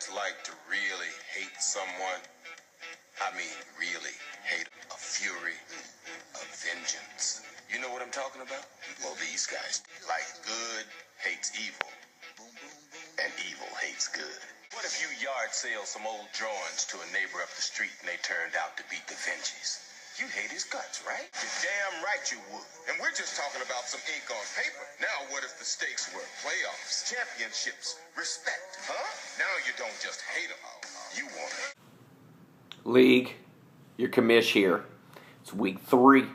it's like to really hate someone? I mean, really hate a fury, a vengeance. You know what I'm talking about? Well, these guys, like good hates evil, and evil hates good. What if you yard sale some old drawings to a neighbor up the street and they turned out to be Da Vinci's? You'd hate his guts, right? You're damn right you would. And we're just talking about some ink on paper. Now what if the stakes were playoffs, championships, respect, huh? Now you don't just hate them, you want it. League, your commish here. It's week 3. And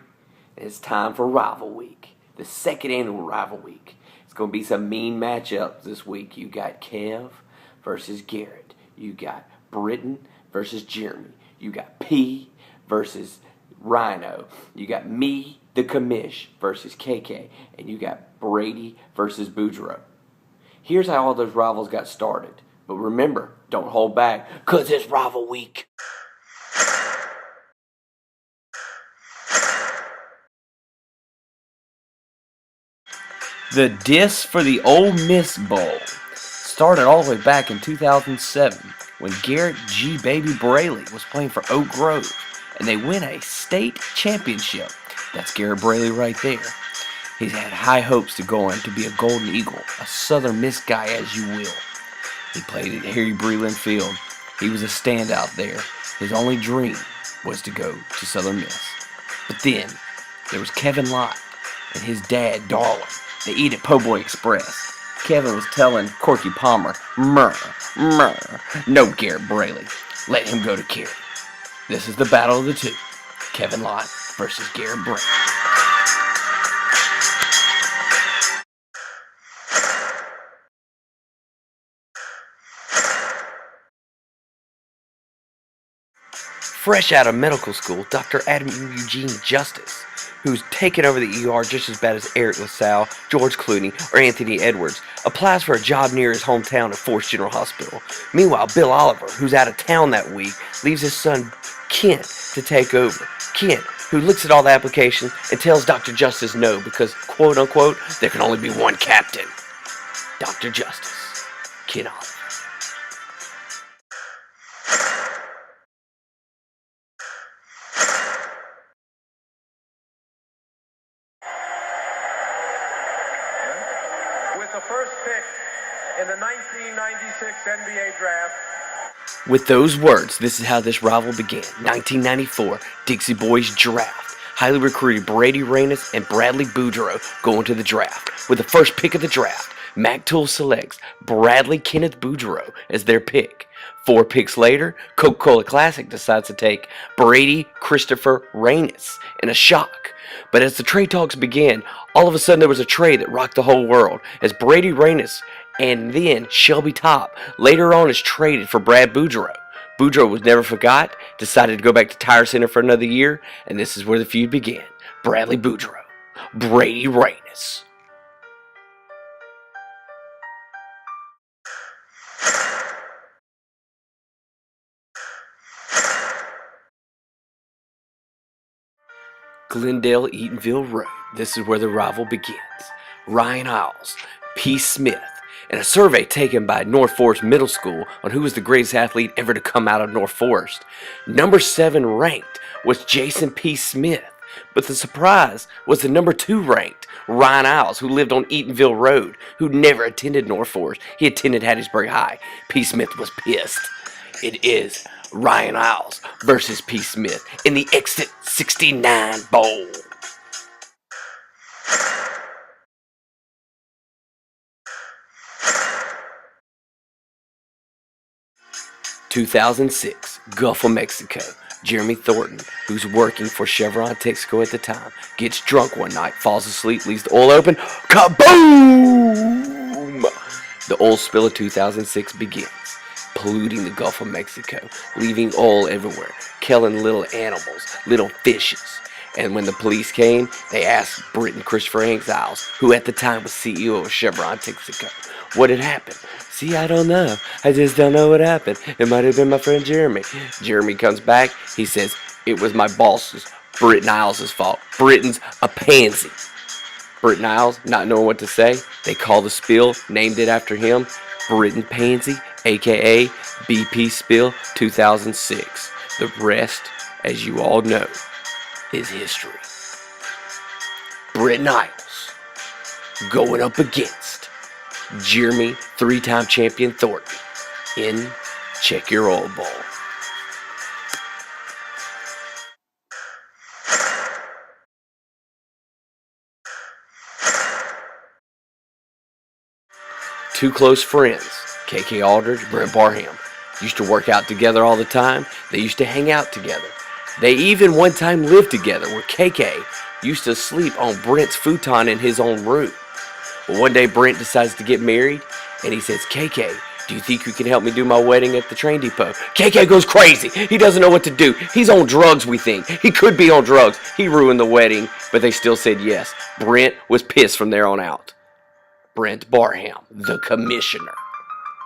it's time for Rival Week. The second annual Rival Week. It's going to be some mean matchups this week. You got Kev versus Garrett. You got Britton versus Jeremy. You got P versus Rhino. You got me, the commish, versus KK. And you got Brady versus Boudreaux. Here's how all those rivals got started. But remember, don't hold back, because it's Rival Week. The diss for the Ole Miss Bowl started all the way back in 2007 when Garrett G. Baby Braley was playing for Oak Grove, and they win a state championship. That's Garrett Braley right there. He's had high hopes to go on to be a Golden Eagle, a Southern Miss guy as you will. He played at Harry Breland Field. He was a standout there. His only dream was to go to Southern Miss. But then there was Kevin Lott and his dad, Darlin. They eat at Po' Boy Express. Kevin was telling Corky Palmer, no Garrett Braley. Let him go to Cary. This is the battle of the two. Kevin Lott versus Garrett Braley. Fresh out of medical school, Dr. Adam Eugene Justice, who's taken over the ER just as bad as Eric LaSalle, George Clooney, or Anthony Edwards, applies for a job near his hometown at Forest General Hospital. Meanwhile, Bill Oliver, who's out of town that week, leaves his son Kent to take over. Kent, who looks at all the applications and tells Dr. Justice no because, quote unquote, there can only be one captain. Dr. Justice, Kent Oliver. With the first pick in the 1996 NBA draft. With those words, this is how this rival began. 1994, Dixie Boys draft. Highly recruited Brady Reynes and Bradley Boudreaux go into the draft. With the first pick of the draft, Mac Tool selects Bradley Kenneth Boudreaux as their pick. 4 picks later, Coca-Cola Classic decides to take Brady Christopher Reynes in a shock. But as the trade talks began, all of a sudden there was a trade that rocked the whole world as Brady Reynes and then Shelby Top later on is traded for Brad Boudreaux. Boudreaux was never forgot, decided to go back to Tire Center for another year, and this is where the feud began. Bradley Boudreaux, Brady Reynes. Glendale Eatonville Road. This is where the rival begins. Ryan Isles, P. Smith, and a survey taken by North Forest Middle School on who was the greatest athlete ever to come out of North Forest. Number 7 ranked was Jason P. Smith, but the surprise was the number 2 ranked Ryan Isles, who lived on Eatonville Road, who never attended North Forest. He attended Hattiesburg High. P. Smith was pissed. It is Ryan Isles versus P. Smith in the Exit 69 Bowl. ...2006, Gulf of Mexico. Jeremy Thornton, who's working for Chevron Texaco at the time, gets drunk one night, falls asleep, leaves the oil open, kaboom! The oil spill of 2006 begins, polluting the Gulf of Mexico, leaving oil everywhere, killing little animals, little fishes. And when the police came, they asked Britton Christopher Isles, who at the time was CEO of Chevron Texaco, what had happened. See, I don't know. I just don't know what happened. It might have been my friend Jeremy. Jeremy comes back. He says, it was my boss's, Britton Isles' fault. Britton's a pansy. Britton Isles, not knowing what to say, they call the spill, named it after him. Britton Pansy, aka BP Spill 2006. The rest, as you all know, is history. Britton Isles going up against Jeremy, three-time champion Thornton in Check Your Oil Bowl. Two close friends, KK Aldridge, Brent Barham, used to work out together all the time. They used to hang out together. They even one time lived together, where KK used to sleep on Brent's futon in his own room. Well, one day Brent decides to get married, and he says, KK, do you think you can help me do my wedding at the train depot? KK goes crazy. He doesn't know what to do. He's on drugs, we think. He could be on drugs. He ruined the wedding, but they still said yes. Brent was pissed from there on out. Brent Barham, the commissioner,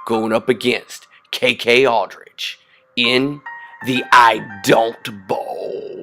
going up against KK Aldridge in the I Don't Bowl.